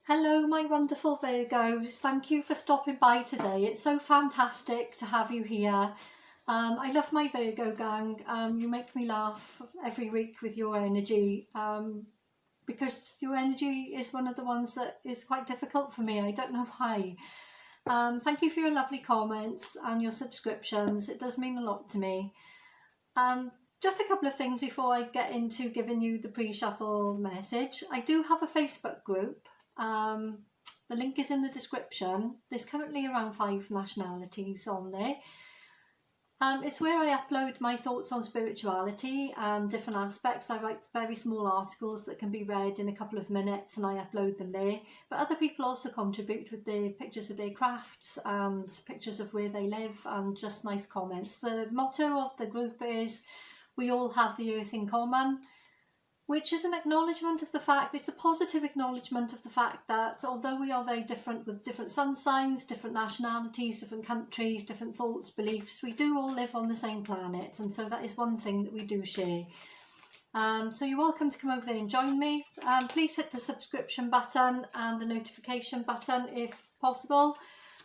Hello, my wonderful Virgos. Thank you for stopping by today. It's so fantastic to have you here. I love my Virgo gang. You make me laugh every week with your energy because your energy is one of the ones that is quite difficult for me. I don't know why. Thank you for your lovely comments and your subscriptions. It does mean a lot to me. Just a couple of things before I get into giving you the pre-shuffle message. I do have a Facebook group. The link is in the description. There's currently around 5 nationalities on there. It's where I upload my thoughts on spirituality and different aspects. I write very small articles that can be read in a couple of minutes and I upload them there. But other people also contribute with their pictures of their crafts and pictures of where they live and just nice comments. The motto of the group is, we all have the earth in common, which is an acknowledgement of the fact, it's a positive acknowledgement of the fact that although we are very different with different sun signs, different nationalities, different countries, different thoughts, beliefs, we do all live on the same planet. And so that is one thing that we do share. So you're welcome to come over there and join me. Please hit the subscription button and the notification button if possible.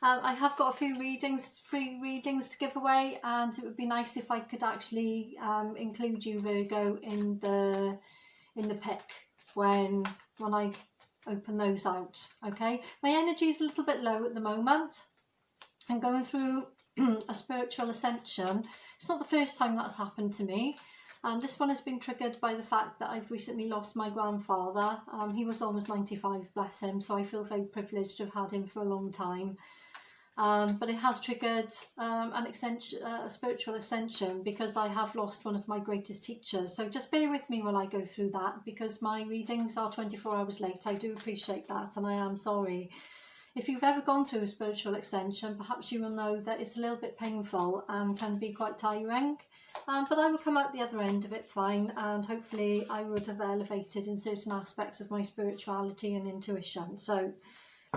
I have got a few free readings to give away, and it would be nice if I could actually include you, Virgo, in the pick when I open those out. Okay, my energy is a little bit low at the moment. I'm going through a spiritual ascension. It's not the first time that's happened to me. This one has been triggered by the fact that I've recently lost my grandfather. He was almost 95, bless him, so I feel very privileged to have had him for a long time. But it has triggered a spiritual ascension because I have lost one of my greatest teachers. So just bear with me while I go through that, because my readings are 24 hours late. I do appreciate that, and I am sorry. If you've ever gone through a spiritual ascension, perhaps you will know that it's a little bit painful and can be quite tiring. But I will come out the other end of it fine, and hopefully I would have elevated in certain aspects of my spirituality and intuition. So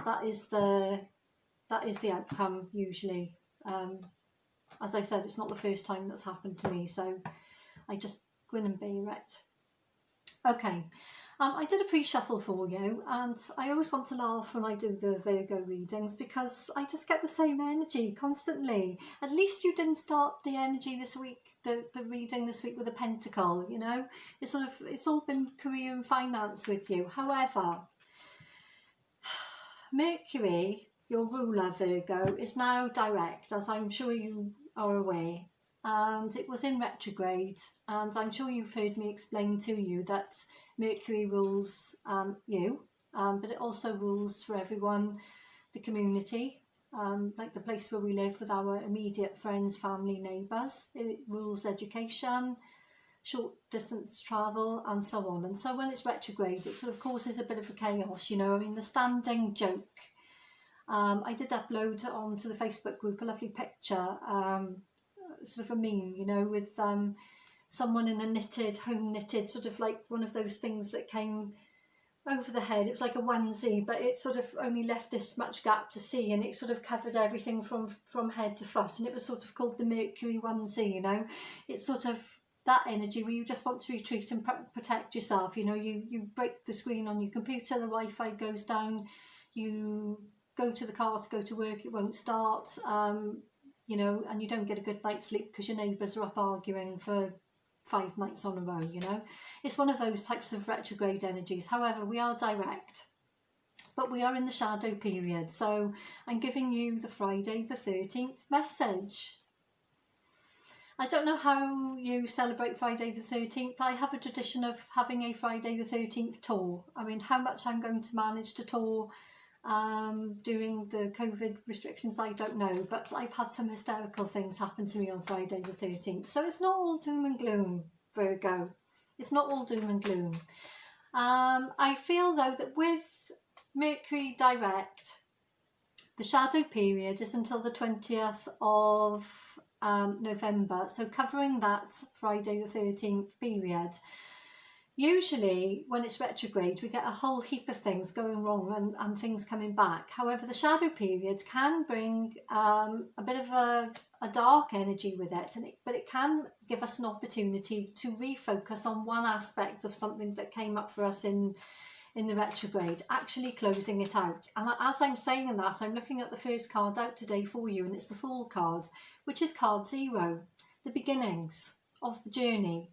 that is the outcome usually. As I said, it's not the first time that's happened to me, so I just grin and bear it. Okay, I did a pre-shuffle for you, and I always want to laugh when I do the Virgo readings because I just get the same energy constantly. At least you didn't start the energy this week, the reading this week, with a pentacle, you know. It's all been career and finance with you. However, Mercury, your ruler, Virgo, is now direct, as I'm sure you are aware, and it was in retrograde, and I'm sure you've heard me explain to you that Mercury rules you, but it also rules for everyone, the community, like the place where we live with our immediate friends, family, neighbours. It rules education, short distance travel, and so on. And so when it's retrograde, it sort of causes a bit of a chaos, you know. I mean, the standing joke, I did upload onto the Facebook group a lovely picture, sort of a meme, you know, with someone in a home knitted, sort of like one of those things that came over the head. It was like a onesie, but it sort of only left this much gap to see, and it sort of covered everything from head to foot, and it was sort of called the Mercury onesie, you know. It's sort of that energy where you just want to retreat and protect yourself, you know. You break the screen on your computer, the Wi-Fi goes down, you go to the car to go to work, it won't start, you know, and you don't get a good night's sleep because your neighbours are up arguing for 5 nights on a row, you know. It's one of those types of retrograde energies. However, we are direct, but we are in the shadow period, so I'm giving you the Friday the 13th message. I don't know how you celebrate Friday the 13th. I have a tradition of having a Friday the 13th tour. I mean, how much I'm going to manage to tour during the COVID restrictions, I don't know, but I've had some hysterical things happen to me on Friday the 13th. So it's not all doom and gloom, Virgo. It's not all doom and gloom. I feel though that with Mercury direct, the shadow period is until the 20th of November, so covering that Friday the 13th period. Usually when it's retrograde, we get a whole heap of things going wrong and things coming back. However, the shadow periods can bring a bit of a dark energy with it, but it can give us an opportunity to refocus on one aspect of something that came up for us in in the retrograde, actually closing it out. And as I'm saying that, I'm looking at the first card out today for you, and it's the Fool card, which is card 0, the beginnings of the journey.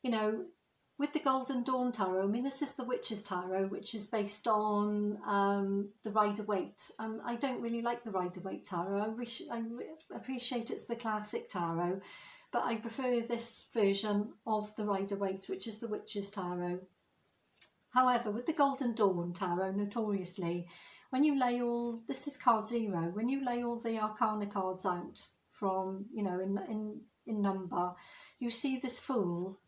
You know, with the Golden Dawn Tarot, I mean, this is the Witch's Tarot, which is based on the Rider-Waite. I don't really like the Rider-Waite Tarot. I appreciate it's the classic tarot, but I prefer this version of the Rider-Waite, which is the Witch's Tarot. However, with the Golden Dawn Tarot, notoriously, when you lay all, this is card 0, when you lay all the Arcana cards out from, you know, in number, you see this Fool,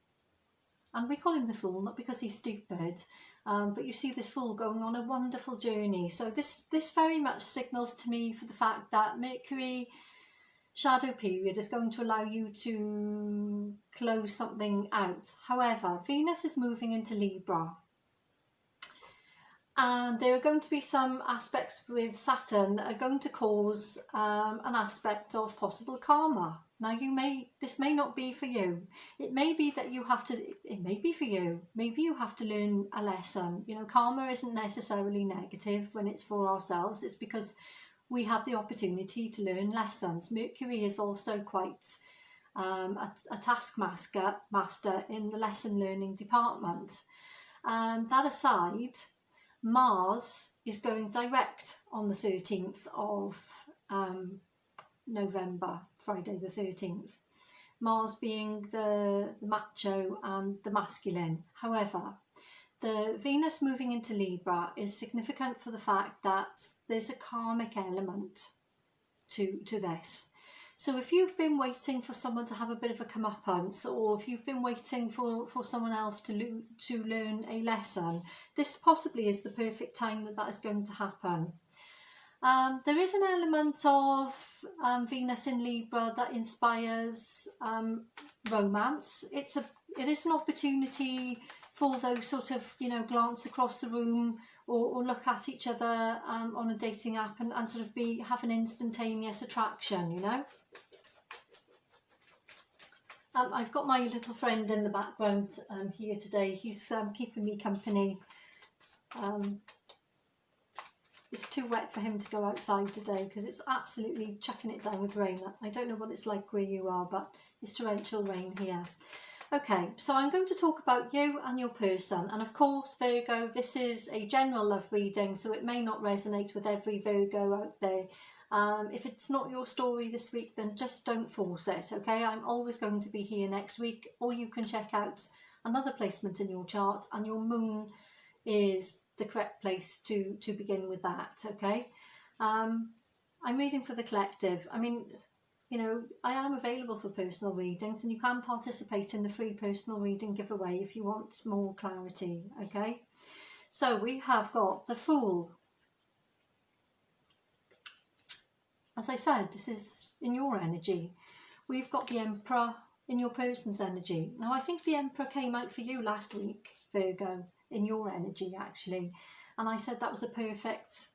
and we call him the Fool, not because he's stupid, but you see this Fool going on a wonderful journey. So this very much signals to me for the fact that Mercury shadow period is going to allow you to close something out. However, Venus is moving into Libra, and there are going to be some aspects with Saturn that are going to cause an aspect of possible karma. Now, this may not be for you. It may be that you have to, it may be for you. Maybe you have to learn a lesson. You know, karma isn't necessarily negative when it's for ourselves. It's because we have the opportunity to learn lessons. Mercury is also quite a taskmaster in the lesson learning department. That aside, Mars is going direct on the 13th of November, Friday the 13th. Mars being the macho and the masculine. However, the Venus moving into Libra is significant for the fact that there's a karmic element to this. So if you've been waiting for someone to have a bit of a comeuppance, or if you've been waiting for someone else to learn a lesson, this possibly is the perfect time that is going to happen. There is an element of Venus in Libra that inspires romance. It is an opportunity for those sort of, you know, glance across the room or look at each other on a dating app and sort of have an instantaneous attraction, you know. I've got my little friend in the background here today. He's keeping me company. It's too wet for him to go outside today because it's absolutely chucking it down with rain. I don't know what it's like where you are, but it's torrential rain here. Okay, so I'm going to talk about you and your person. And of course, Virgo, this is a general love reading, so it may not resonate with every Virgo out there. If it's not your story this week, then just don't force it, okay? I'm always going to be here next week, or you can check out another placement in your chart, and your moon is the correct place to begin with that, okay? I'm reading for the collective. I mean, you know, I am available for personal readings, and you can participate in the free personal reading giveaway if you want more clarity, okay? So we have got the Fool. As I said, this is in your energy. We've got the Emperor in your person's energy. Now, I think the Emperor came out for you last week, Virgo, in your energy, actually. And I said that was a perfect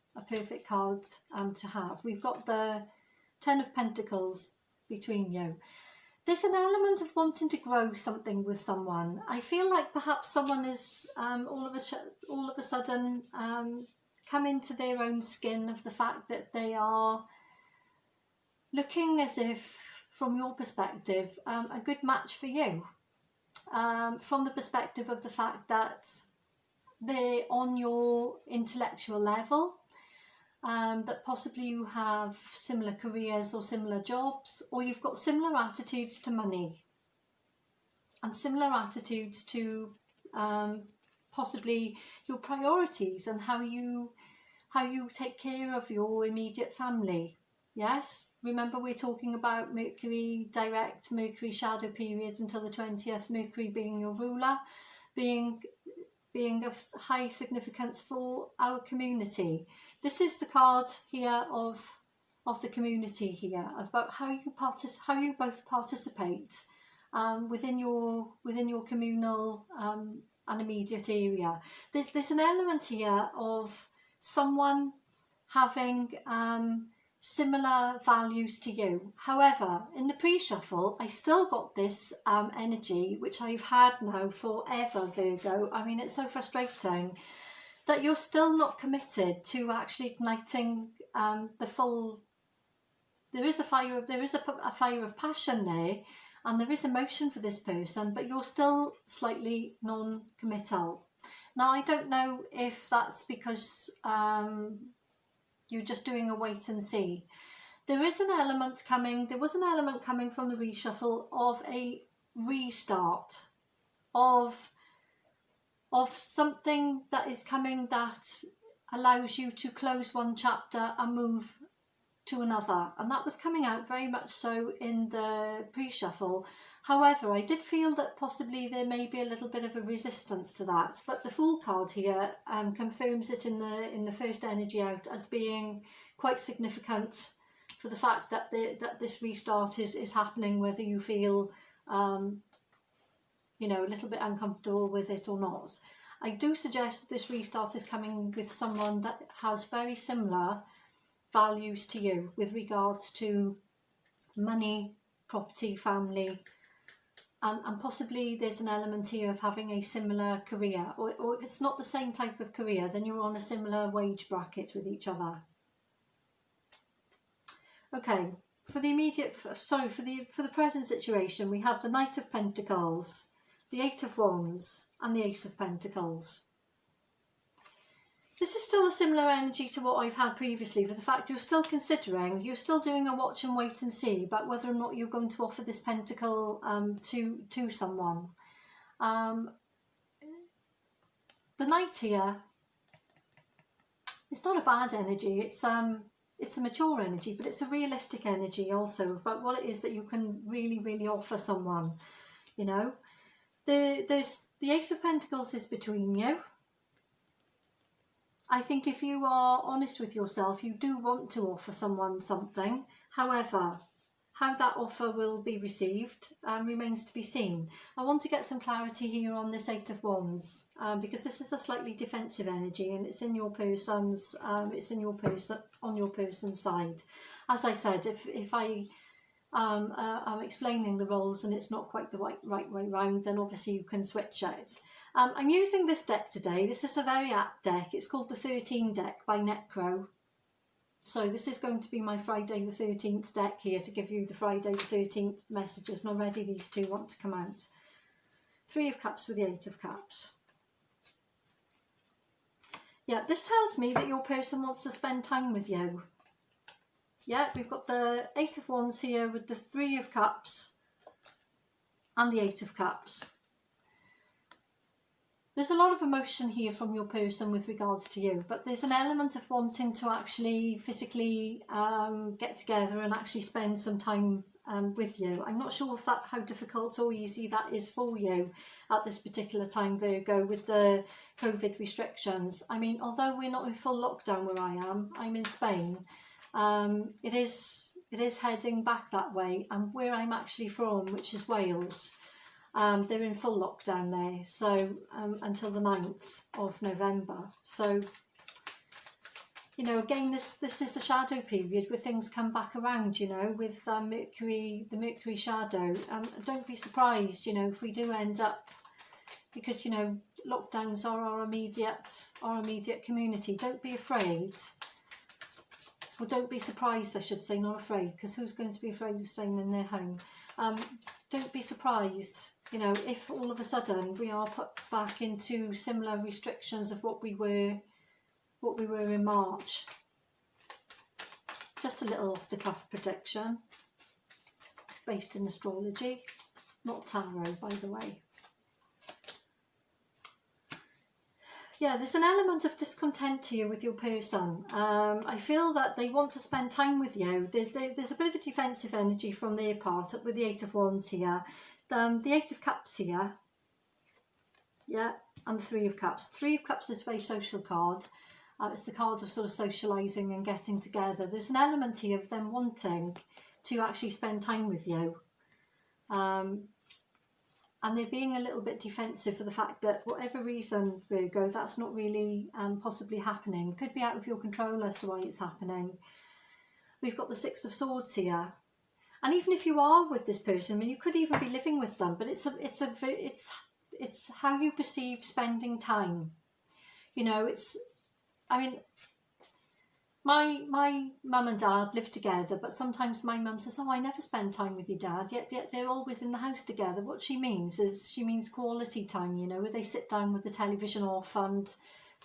card to have. We've got the 10 of Pentacles between you. There's an element of wanting to grow something with someone. I feel like perhaps someone is all of a sudden come into their own skin of the fact that they are looking as if, from your perspective, a good match for you. From the perspective of the fact that they're on your intellectual level, that possibly you have similar careers or similar jobs, or you've got similar attitudes to money and similar attitudes to possibly your priorities and how you take care of your immediate family. Yes, remember we're talking about Mercury direct, Mercury shadow period until the 20th, Mercury being your ruler, being of high significance for our community. This is the card here of the community here, about how you both participate within your communal and immediate area. There's an element here of someone having similar values to you. However, in the pre-shuffle, I still got this energy, which I've had now forever, Virgo. I mean, it's so frustrating. that you're still not committed to actually igniting the full. There is a fire of passion there, and there is emotion for this person, but you're still slightly non-committal. Now, I don't know if that's because you're just doing a wait and see. There was an element coming from the reshuffle of a restart, of something that is coming that allows you to close one chapter and move to another, and that was coming out very much so in the pre-shuffle. However, I did feel that possibly there may be a little bit of a resistance to that, but the Fool card here confirms it in the first energy out as being quite significant for the fact that that this restart is happening, whether you feel you know, a little bit uncomfortable with it or not. I do suggest that this restart is coming with someone that has very similar values to you with regards to money, property, family, and possibly there's an element here of having a similar career, or if it's not the same type of career, then you're on a similar wage bracket with each other. Okay, for the present situation, we have the Knight of Pentacles, the Eight of Wands, and the Ace of Pentacles. This is still a similar energy to what I've had previously, for the fact you're still considering, you're still doing a watch and wait and see about whether or not you're going to offer this pentacle to someone. The Knight here, it's not a bad energy, it's a mature energy, but it's a realistic energy also about what it is that you can really offer someone. You know, the Ace of Pentacles is between you. I think if you are honest with yourself, you do want to offer someone something. However, how that offer will be received remains to be seen. I want to get some clarity here on this Eight of Wands because this is a slightly defensive energy, and it's in your person's, on your person's side. As I said, if I am explaining the roles and it's not quite the right way round, then obviously you can switch it. I'm using this deck today. This is a very apt deck. It's called the 13 deck by Necro. So this is going to be my Friday the 13th deck here to give you the Friday the 13th messages. And already these two want to come out. Three of Cups with the Eight of Cups. Yeah, this tells me that your person wants to spend time with you. Yeah, we've got the Eight of Wands here with the Three of Cups and the Eight of Cups. There's a lot of emotion here from your person with regards to you, but there's an element of wanting to actually physically get together and actually spend some time with you. I'm not sure how difficult or easy that is for you at this particular time, Virgo, with the COVID restrictions. I mean, although we're not in full lockdown where I am, I'm in Spain. It is heading back that way, and where I'm actually from, which is Wales, they're in full lockdown there, so until the 9th of November. So, you know, again, this is the shadow period where things come back around, you know, with Mercury, the Mercury shadow. Don't be surprised, you know, if we do end up, because, you know, lockdowns are our immediate community. Don't be afraid. Well, don't be surprised, I should say, not afraid, because who's going to be afraid of staying in their home? Don't be surprised, you know, if all of a sudden we are put back into similar restrictions of what we were in March. Just a little off-the-cuff prediction, based in astrology, not tarot, by the way. Yeah, there's an element of discontent here with your person. I feel that they want to spend time with you. There's a bit of a defensive energy from their part with the Eight of Wands here. The Eight of Cups here. Yeah, and the Three of Cups. Three of Cups is a very social card. It's the card of sort of socialising and getting together. There's an element here of them wanting to actually spend time with you. And they're being a little bit defensive for the fact that whatever reason, Virgo, that's not really possibly happening. Could be out of your control as to why it's happening. We've got the Six of Swords here. And even if you are with this person, I mean, you could even be living with them, but it's how you perceive spending time. You know, I mean, my mum and dad live together, but sometimes my mum says, oh, I never spend time with your dad, yet they're always in the house together. What she means is, she means quality time, you know, where they sit down with the television off and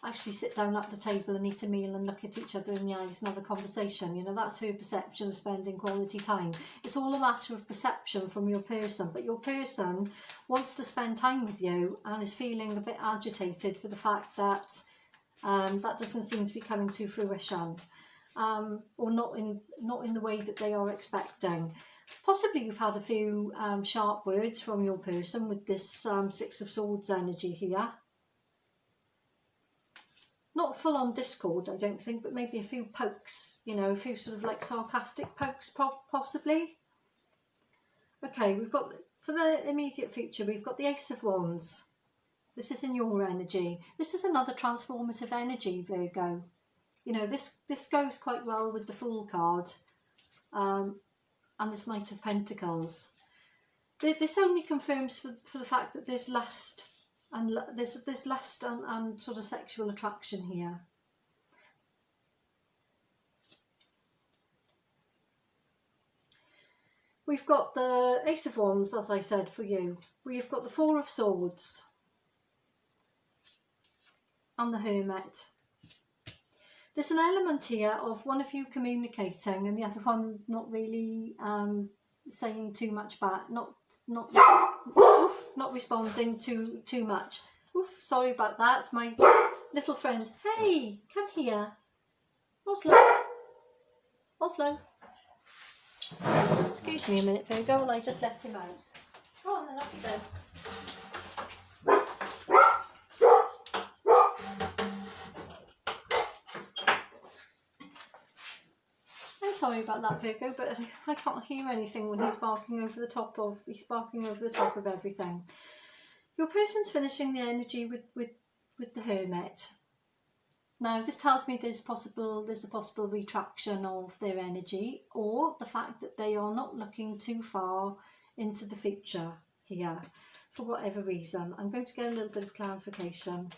actually sit down at the table and eat a meal and look at each other in the eyes and have a conversation. You know, that's her perception of spending quality time. It's all a matter of perception from your person, but your person wants to spend time with you and is feeling a bit agitated for the fact that that doesn't seem to be coming to fruition, or not in the way that they are expecting. Possibly you've had a few sharp words from your person with this Six of Swords energy here. Not full on discord, I don't think, but maybe a few pokes, you know, a few sort of like sarcastic pokes possibly. Okay, we've got, for the immediate future, we've got the Ace of Wands. This is in your energy. This is another transformative energy, Virgo. You know, this goes quite well with the Fool card and this Knight of Pentacles. This only confirms for the fact that there's lust and there's lust and sort of sexual attraction here. We've got the Ace of Wands, as I said, for you. We've got the Four of Swords and the Hermit. There's an element here of one of you communicating and the other one not really saying too much back, not responding too much. Oof, sorry about that. My little friend. Hey, come here. Oslo. Oslo. Excuse me a minute, Virgo, while I just let him out. Go on then, up you go. Sorry about that, Virgo, but I can't hear anything when he's barking over the top of everything. Your person's finishing the energy with the Hermit. Now, this tells me there's a possible retraction of their energy, or the fact that they are not looking too far into the future here for whatever reason. I'm going to get a little bit of clarification.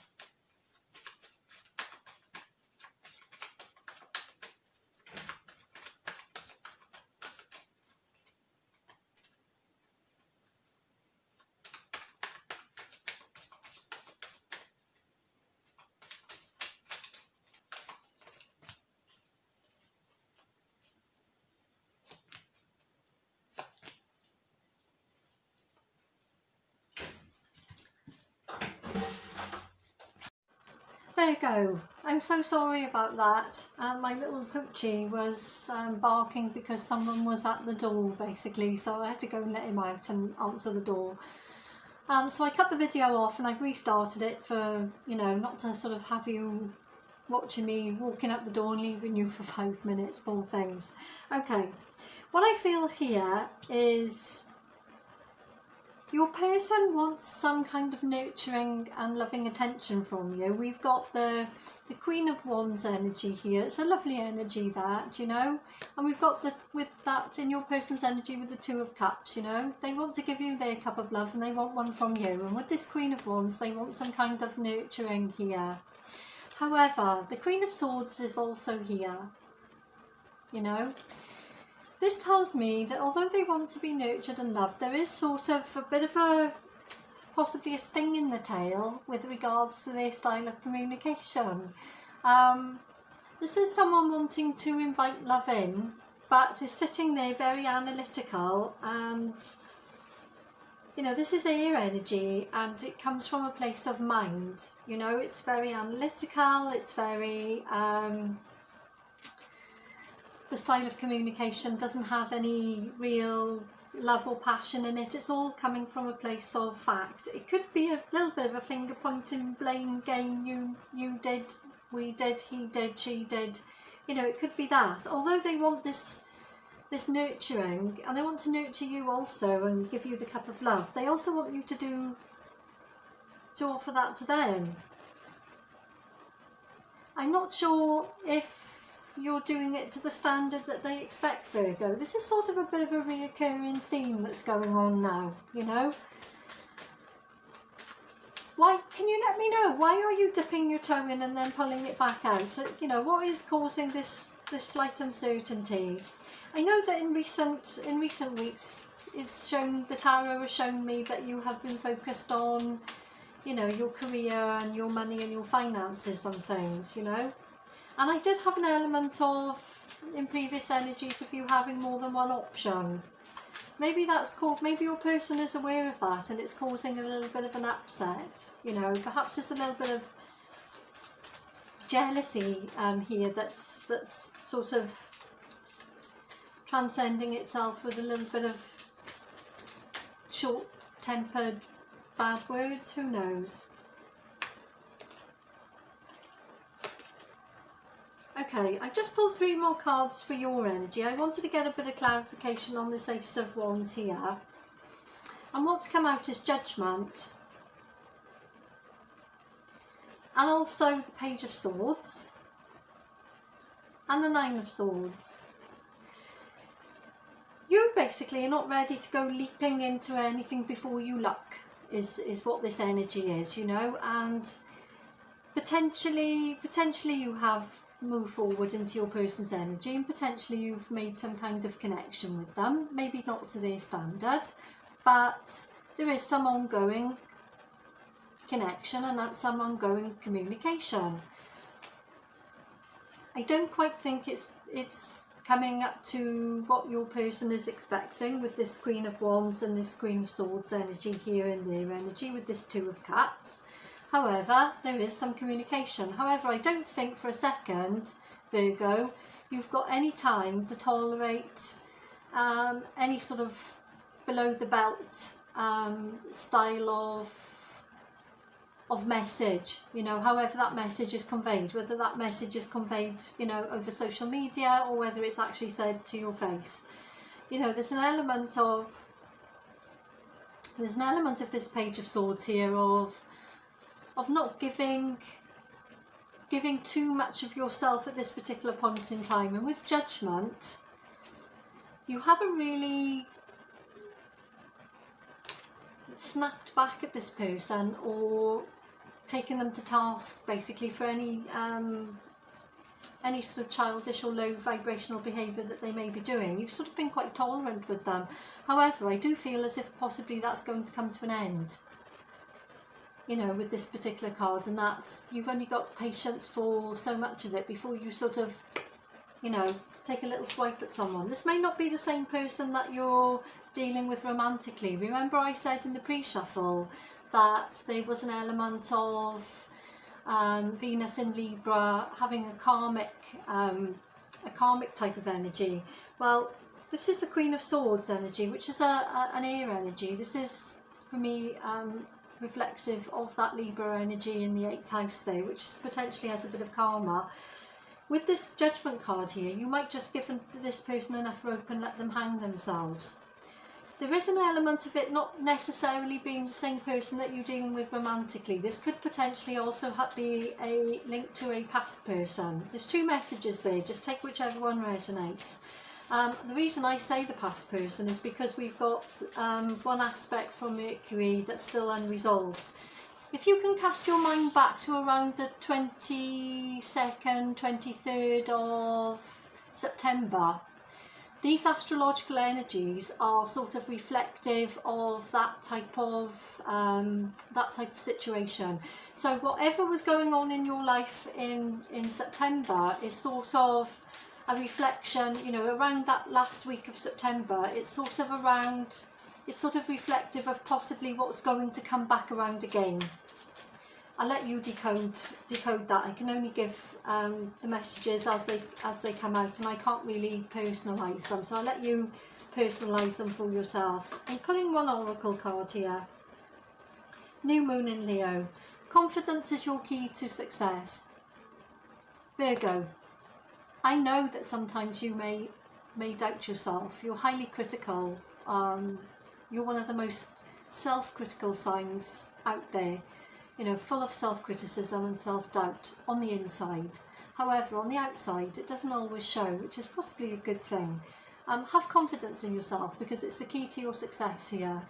There you go. I'm so sorry about that. My little poochie was barking because someone was at the door, basically, so I had to go and let him out and answer the door. So I cut the video off and I've restarted it for, you know, not to sort of have you watching me walking up the door and leaving you for 5 minutes, poor things. Okay, what I feel here is your person wants some kind of nurturing and loving attention from you. We've got the Queen of Wands energy here. It's a lovely energy, that, you know. And we've got with that in your person's energy with the Two of Cups, you know. They want to give you their cup of love and they want one from you. And with this Queen of Wands, they want some kind of nurturing here. However, the Queen of Swords is also here, you know. This tells me that although they want to be nurtured and loved, there is sort of a bit of possibly a sting in the tail with regards to their style of communication. This is someone wanting to invite love in, but is sitting there very analytical, and, you know, this is air energy and it comes from a place of mind, you know. It's very analytical, it's very... the style of communication doesn't have any real love or passion in it. It's all coming from a place of fact. It could be a little bit of a finger pointing blame game. You did, we did, he did, she did. You know, it could be that. Although they want this nurturing, and they want to nurture you also and give you the cup of love, they also want you to offer that to them. I'm not sure if you're doing it to the standard that they expect, Virgo. This is sort of a bit of a reoccurring theme that's going on now, you know. Why, can you let me know, why are you dipping your toe in and then pulling it back out? So, you know, what is causing this slight uncertainty? I know that in recent weeks, it's shown, the tarot has shown me that you have been focused on, you know, your career and your money and your finances and things, you know. And I did have an element of, in previous energies, of you having more than one option. Maybe that's called, maybe your person is aware of that and it's causing a little bit of an upset, you know. Perhaps there's a little bit of jealousy here that's sort of transcending itself with a little bit of short-tempered bad words, who knows. Okay, I've just pulled 3 more cards for your energy. I wanted to get a bit of clarification on this Ace of Wands here. And what's come out is Judgment. And also the Page of Swords. And the 9 of Swords. You basically are not ready to go leaping into anything before you look, is what this energy is, you know. And potentially you have move forward into your person's energy, and potentially you've made some kind of connection with them, maybe not to their standard, but there is some ongoing connection and that's some ongoing communication. I don't quite think it's coming up to what your person is expecting with this Queen of Wands and this Queen of Swords energy here in their energy with this 2 of Cups. However, there is some communication. However, I don't think for a second, Virgo, you've got any time to tolerate any sort of below the belt style of message, you know, however that message is conveyed, whether that message is conveyed, you know, over social media or whether it's actually said to your face. You know, there's an element of this Page of Swords here of not giving too much of yourself at this particular point in time. And with Judgment, you haven't really snapped back at this person or taken them to task basically for any sort of childish or low vibrational behaviour that they may be doing. You've sort of been quite tolerant with them. However, I do feel as if possibly that's going to come to an end, you know, with this particular card, and that's, you've only got patience for so much of it before you sort of, you know, take a little swipe at someone. This may not be the same person that you're dealing with romantically. Remember I said in the pre-shuffle that there was an element of Venus in Libra having a karmic type of energy. Well, this is the Queen of Swords energy, which is an air energy. This is, for me, reflective of that Libra energy in the 8th house there, which potentially has a bit of karma. With this Judgment card here, you might just give this person enough rope and let them hang themselves. There is an element of it not necessarily being the same person that you're dealing with romantically. This could potentially also be a link to a past person. There's 2 messages there, just take whichever one resonates. The reason I say the past person is because we've got one aspect from Mercury that's still unresolved. If you can cast your mind back to around the 22nd, 23rd of September, these astrological energies are sort of reflective of that type of situation. So whatever was going on in your life in September is sort of a reflection, you know, around that last week of September. It's sort of reflective of possibly what's going to come back around again. I'll let you decode that. I can only give the messages as they come out, and I can't really personalise them, so I'll let you personalise them for yourself. I'm pulling one oracle card here. New Moon in Leo. Confidence is your key to success. Virgo, I know that sometimes you may doubt yourself. You're highly critical. You're one of the most self-critical signs out there. You know, full of self-criticism and self-doubt on the inside. However, on the outside, it doesn't always show, which is possibly a good thing. Have confidence in yourself, because it's the key to your success here.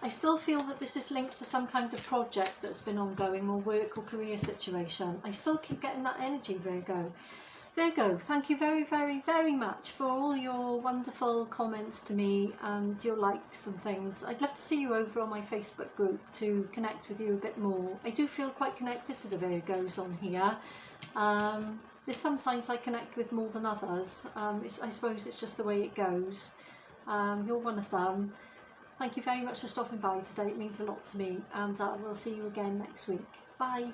I still feel that this is linked to some kind of project that's been ongoing, or work or career situation. I still keep getting that energy, Virgo. Virgo, thank you very, very, very much for all your wonderful comments to me and your likes and things. I'd love to see you over on my Facebook group to connect with you a bit more. I do feel quite connected to the Virgos on here. There's some signs I connect with more than others. I suppose it's just the way it goes. You're one of them. Thank you very much for stopping by today. It means a lot to me, and we'll see you again next week. Bye.